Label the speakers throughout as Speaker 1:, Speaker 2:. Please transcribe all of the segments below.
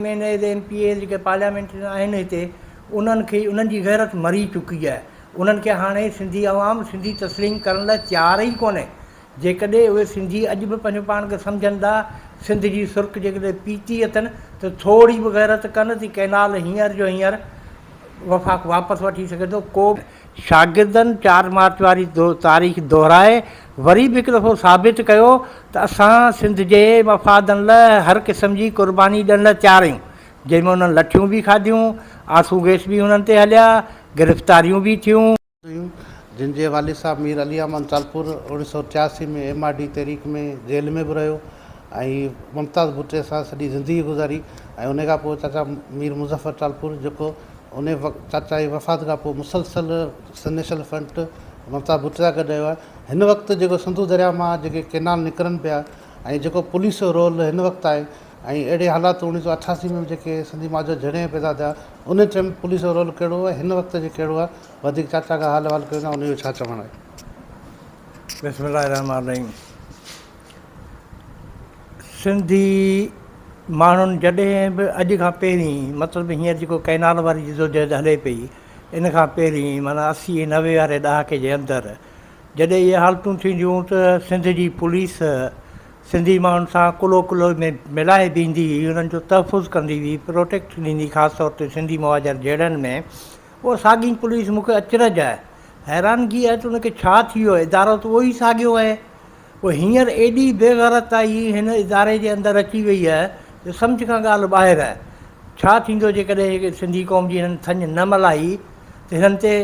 Speaker 1: MNA MPA जेके parliament आहिनि हिते उन्हनि खे उन्हनि जी गैरत मरी चुकी आहे। उन्हनि खे हाणे सिंधी आवाम सिंधी तस्लीम करण लाइ तयारु ई कोन्हे। जेकॾहिं उहे सिंधी अॼु बि पंहिंजो पाण खे सम्झनि था सिंध जी सुर्ख जेकॾहिं पीती अथनि त थोरी बि गैरत कनि थी कैनाल हींअर जो हींअर वफ़ाक़ वापसि वठी सघे थो। को शागिर्दनि 4 मार्च वारी तारीख़ दोहिराए वरी बि हिकु दफ़ो साबित कयो त असां सिंध जे मफ़ादनि लाइ हर क़िस्म जी क़ुर्बानी ॾियण लाइ तयारु आहियूं। जंहिंमें उन्हनि लठियूं बि खाधियूं, आंसू गैस बि हुननि ते हलिया, गिरफ़्तारियूं बि थियूं।
Speaker 2: जिन जे वालिद साहब मीर अली अहमद तालपुर 1983 में MRD तहरीक में जेल में बि रहियो ऐं मुमताज़ भुट्टे सां सॼी ज़िंदगी गुज़ारी। ऐं उन खां पोइ चाचा मीर मुज़फ़र तालपुर जेको उन चाचा जी वफ़ात खां पोइ मुसलसल नेशनल फ्रंट मुमताज़ भुट्टे सां गॾु रहियो आहे। हिन वक़्तु जेको सिंधु दरिया मां जेके कैनाल निकिरनि पिया ऐं जेको पुलिस जो रोल हिन वक़्तु आहे ऐं अहिड़े हालात 1988 में जेके सिंधी समाज जो जॾहिं पैदा थिया उन टाइम पुलिस जो रोल कहिड़ो आहे, हिन वक़्तु जो कहिड़ो आहे, वधीक चाचा खां हाल वाल कयो न उनजो छा चवणु आहे?
Speaker 1: बिस्मिल्लाहिर्रहमानिर्रहीम। सिंधी माण्हुनि जॾहिं बि अॼु खां पहिरीं मतिलबु हींअर जेको कैनाल वारी जिदोजहद हले पई इन खां पहिरीं माना 80-90 वारे ॾहाके जे अंदरि जॾहिं इहे हालतूं थींदियूं त सिंध जी पुलिस सिंधी माण्हुनि सां कुलो कुलो में मिलाए बीहंदी हुई, उन्हनि जो तहफ़ुज़ कंदी हुई, प्रोटेक्ट ॾींदी, ख़ासि तौर ते सिंधी मुहाजिर जहिड़नि में। उहा साॻी पुलिस मूंखे अचरज आहे, हैरानगी आहे त उनखे छा थी वियो आहे। इदारो त उहो ई साॻियो आहे। उहो हींअर एॾी बेग़रत आई हिन इदारे जे अंदरि अची वई आहे त सम्झ खां ॻाल्हि ॿाहिरि आहे। छा थींदो जेकॾहिं सिंधी क़ौम जी हिननि थञ न मलाई त हिननि ते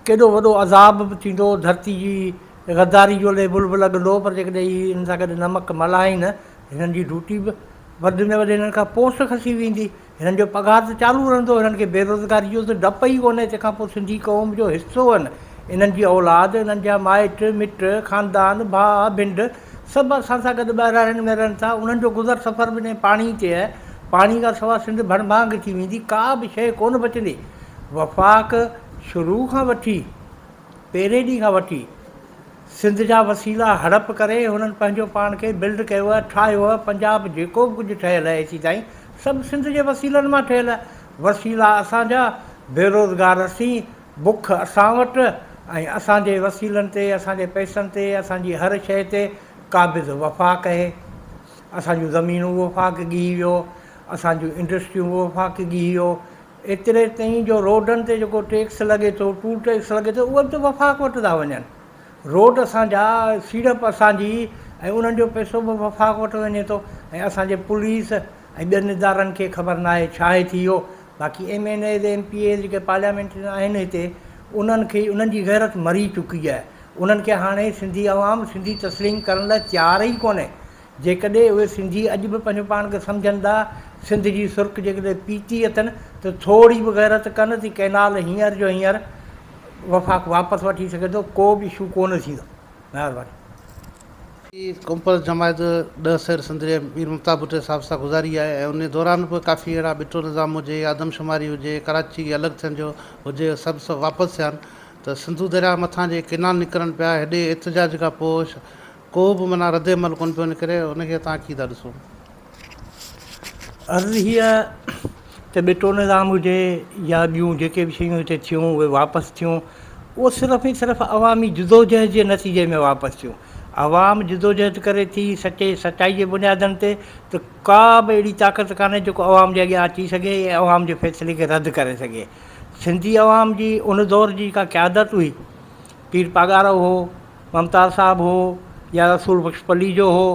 Speaker 1: केॾो वॾो अज़ाब बि थींदो, धरती जी गद्दारी जो बुलबुल लॻंदो। पर जेकॾहिं हीअ हिन सां गॾु नमक मल्हाइनि हिननि जी ड्यूटी बि वधि में वधि हिननि खां पोस्ट खसी वेंदी, हिननि जो पघार त चालू रहंदो, हिननि खे बेरोज़गारी जो त डपु ई कोन्हे। तंहिंखां पोइ सिंधी क़ौम जो हिसो आहिनि इन्हनि जी औलाद, इन्हनि जा माइट मिट ख़ानदान भाउ भिंड सभु असां सां गॾु ॿाहिरां रहनि में रहनि था। उन्हनि जो गुज़र सफ़र बि पाणी ते आहे। पाणी खां सवाइ सिंध भड़भांग थी वेंदी, का बि शइ कोन बचंदी। वफ़ाक़ शुरू खां वठी पहिरें ॾींहं खां वठी सिंध जा वसीला हड़प करे हुननि पंहिंजो पाण खे बिल्ड कयो आहे, ठाहियो आहे। पंजाब जेको बि कुझु ठहियलु आहे एसी ताईं सभु सिंध जे वसीलनि मां ठहियलु आहे। वसीला असांजा, बेरोज़गार असीं, बुख असां वटि ऐं असांजे वसीलनि ते असांजे पैसनि ते असांजी हर शइ ते क़ाबिज़ वफ़ाक़ आहे। असांजूं ज़मीनूं वफ़ाक़ ॻी वियो, असांजूं इंडस्ट्रियूं वफ़ाक़ ॻी वियो। एतिरे ताईं जो रोडनि ते जेको टैक्स लॻे थो, टूल टैक्स लॻे थो, उहे बि त वफ़ाक़ वटि था वञनि। रोड असांजा, सीड़प असांजी ऐं उन्हनि जो पैसो बि वफ़ाक़ वटि वञे थो। ऐं असांजे पुलिस ऐं ॿियनि इदारनि खे ख़बर न आहे छा आहे थी वियो। बाक़ी MNA MPA जेके पार्लियामेंट आहिनि हिते उन्हनि खे उन्हनि जी गैरत मरी चुकी आहे। उन्हनि खे हाणे सिंधी आवाम सिंधी तस्लीम करण लाइ तयारु ई कोन्हे। जेकॾहिं उहे सिंधी अॼु बि पंहिंजो पाण खे सम्झनि था सिंध जी सुर्ख जेकॾहिं पीती अथनि त थोरी बि गैरत कनि थी कैनाल हींअर जो हींअर वफ़ाक़ वापसि वठी सघे थो। को बि इशू कोन थींदो। महिरबानी।
Speaker 2: कॉम्पस जमायत 10 सैर सिंध जे मीर मुमताज़ भुट्टे साहिब सां गुज़ारी आहे ऐं उन दौरान बि काफ़ी अहिड़ा बिटो निज़ाम हुजे, आदमशुमारी हुजे, कराची अलॻि थियण जो हुजे, सभु वापसि थिया आहिनि। त सिंधु दरिया मथां जे कैनाल निकिरनि पिया हेॾे एतिजाज खां पोइ को बि माना रद्द अमल कोन पियो निकिरे, उनखे तव्हां कीअं था ॾिसो?
Speaker 1: अर्ज़ु हीअ त बिटो निज़ाम हुजे या ॿियूं जेके बि शयूं हिते थियूं उहे वापसि थियूं, उहो सिर्फ़ु ई सिर्फ़ु अवामी जिदोजहद जे नतीजे में वापसि थियूं। अवाम जिदोजहद करे थी सचाई जे बुनियादनि ते त का बि अहिड़ी ताक़त कान्हे जेको अवाम जे अॻियां अची सघे ऐं अवाम जे फ़ैसिले खे रद्द करे सघे। सिंधी अवाम जी उन दौर जी का क़यादत हुई, पीर पागारो हो, मुमताज़ साहिबु हो या रसूल बख़्श पली जो हो,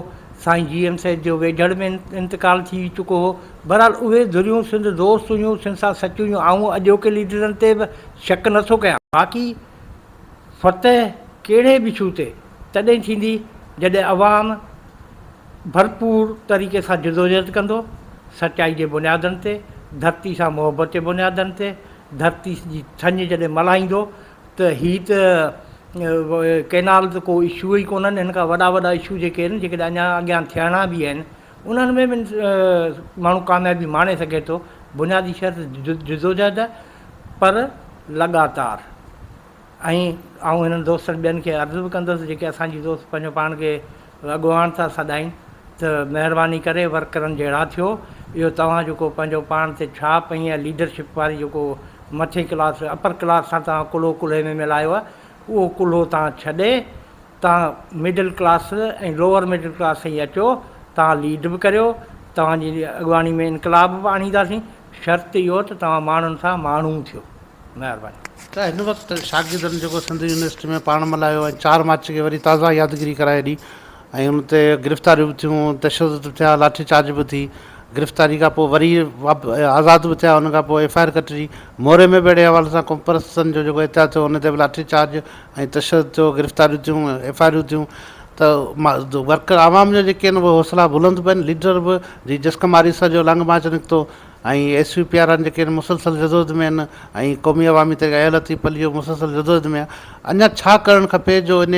Speaker 1: साईं GM सैद जो वेझड़ में इंतकाल थी चुको हो। बहरहाल उहे धुरियूं सिंध दोस्त हुयूं, सिंध सां सचियूं हुयूं। ऐं अॼोके लीडरनि ते बि शक नथो कयां। बाक़ी फ़तह कहिड़े बि इशू ते तॾहिं थींदी जॾहिं अवाम भरपूर तरीक़े सां जिदोजहद कंदो, सचाई जे बुनियादनि ते, धरती सां मुहबत जे बुनियादनि ते, धरती जी थञ जॾहिं मल्हाईंदो त हीअ त कैनाल त को इशू ई कोन्हनि। हिन खां वॾा वॾा इशू जेके आहिनि, जेके अञा अॻियां थियणा बि आहिनि, उन्हनि में बि माण्हू कामयाबी माणे सघे थो। बुनियादी शर्त जिदोजहद पर लॻातार। ऐं हिननि दोस्तनि ॿियनि खे अर्ज़ु बि कंदुसि जेके असांजी दोस्त पंहिंजो पाण खे अॻुवान था सॾाइनि त महिरबानी करे वर्करनि जहिड़ा थियो इहो तव्हां जेको पंहिंजो पाण ते छा पंहिंजी लीडरशिप वारी जेको मथे क्लास अपर क्लास सां तव्हां कुल्हे में मिलायो आहे, उहो कुल्हो तव्हां छॾे तव्हां मिडिल क्लास ऐं लोअर मिडिल क्लास ताईं अचो, तव्हां लीड बि करियो, तव्हांजी अॻुवाणी में इनकलाब बि आणींदासीं। शर्त इहो त तव्हां माण्हुनि सां माण्हू थियो। महिरबानी।
Speaker 2: त हिन वक़्तु शागिर्दनि जेको सिंध यूनिवर्सिटी में पाण मल्हायो ऐं 4 मार्च खे वरी ताज़ा यादगिरी कराए ॾी ऐं हुन ते गिरफ़्तारियूं बि थियूं, तशदुद थिया, लाठी चार्ज बि थी, गिरफ़्तारी खां पोइ वरी आज़ादु बि थिया, हुन खां पोइ FIR कटिजी, मोरे में बि अहिड़े हवाले सां कॉम्परसन जो जेको एतिरा थियो हुन ते बि लाठी चार्ज ऐं तशदुद थियो, गिरफ़्तारियूं थियूं, FIR थियूं। त वर्कर आवाम जो जेके आहिनि उहे हौसला बुलंद बि आहिनि। लीडर बि जी जस्कम आरिसा जो लंग मार्च निकितो ऐं SUP वारा जेके आहिनि मुसलसल जदोद में आहिनि ऐं क़ौमी अवामी तरीक़े अयल लतीफ़ अली जो मुसलसल जदोद में आहे। अञा छा करणु खपे जो इन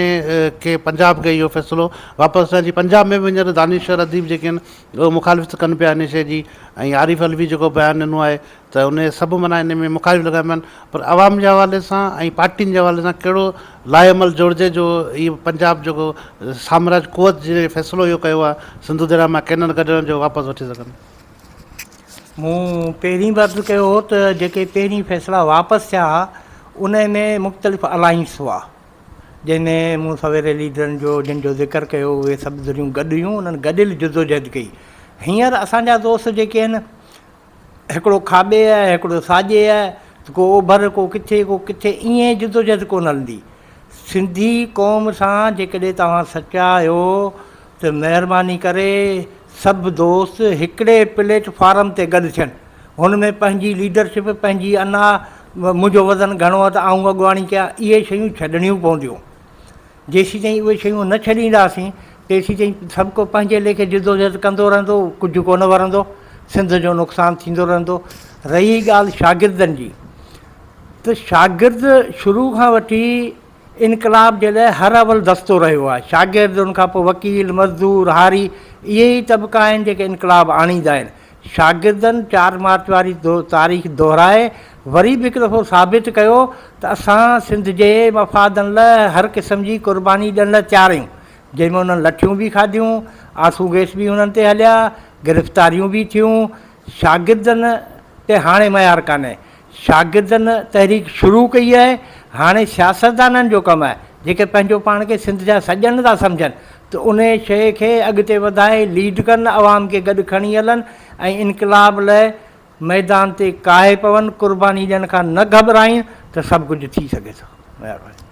Speaker 2: खे पंजाब खे इहो फ़ैसिलो वापसि अची, पंजाब में बि हींअर दानिश्वर अदीब जेके आहिनि उहे मुखालिफ़त कनि पिया इन शइ जी, ऐं आरिफ़ अलवी जेको बयानु ॾिनो आहे त उन सभु माना इन में मुखालिफ़ लॻाइबा आहिनि। पर आवाम जे हवाले सां ऐं पार्टियुनि जे हवाले सां कहिड़ो लाइअमल जोड़िजे जो इहो पंजाब जेको साम्राज कुवत जे फ़ैसिलो इहो कयो आहे सिंधु दरिया मां कैनल कढण जो वापसि वठी सघनि।
Speaker 1: मूं पहिरीं बार बि कयो हो त जेके पहिरीं फ़ैसिला वापसि थिया उन में मुख़्तलिफ़ अलाइंस हुआ, जंहिंमें मूं सवेरे लीडरनि जो जिन जो ज़िक्र कयो उहे सभु ज़रियूं गॾु हुयूं, उन्हनि गॾियल जदोजहद कई। हींअर असांजा दोस्त जेके आहिनि, हिकिड़ो खाॿे आहे हिकिड़ो साॼे आहे, को ओभर को किथे ईअं जदोजहद कोन हलंदी। सिंधी क़ौम सां जेकॾहिं तव्हां सचा आहियो त महिरबानी करे सभु दोस्त हिकिड़े प्लेटफॉर्म ते गॾु थियनि, हुन में पंहिंजी लीडरशिप पंहिंजी अञा मुंहिंजो वज़न घणो आहे त आऊं अॻुवाणी कयां, इहे शयूं छॾणियूं पवंदियूं। जेसीं ताईं उहे शयूं न छॾींदासीं तेसीं ताईं सभु को पंहिंजे लेखे जदोजहद कंदो रहंदो, कुझु कोन वरंदो, सिंध जो नुक़सानु थींदो रहंदो। रही ॻाल्हि शागिर्दनि जी, त शागिर्द शुरू खां वठी इनकलाब जे लाइ हर अवल दस्तो रहियो आहे। शागिर्द उनखां पोइ वकील, मज़दूर, हारी, इहे ई तबिका आहिनि जेके इनकलाब आणींदा आहिनि। शागिर्दनि 4 मार्च वारी तारीख़ दोहिराए वरी बि हिकु दफ़ो साबित कयो त असां सिंध जे मफ़ादनि लाइ हर क़िस्म जी क़ुर्बानी ॾियण लाइ तयारु आहियूं, जंहिंमें उन्हनि लठियूं बि खाधियूं, आंसू गैस बि हुननि ते हलिया, गिरफ़्तारियूं बि थियूं। शागिर्दनि ते हाणे मयार कान्हे, शागिर्दनि तहरीक शुरू कई आहे, हाणे सियासतदाननि जो कमु आहे जेके पंहिंजो पाण खे सिंध जा सॼण था सम्झनि त उन शइ खे अॻिते वधाए लीड कनि, अवाम खे गॾु खणी हलनि ऐं इनकलाब लाइ मैदान ते काहे पवनि, क़ुर्बानी ॾियण खां न घबराइनि त सभु कुझु थी सघे थो। महिरबानी।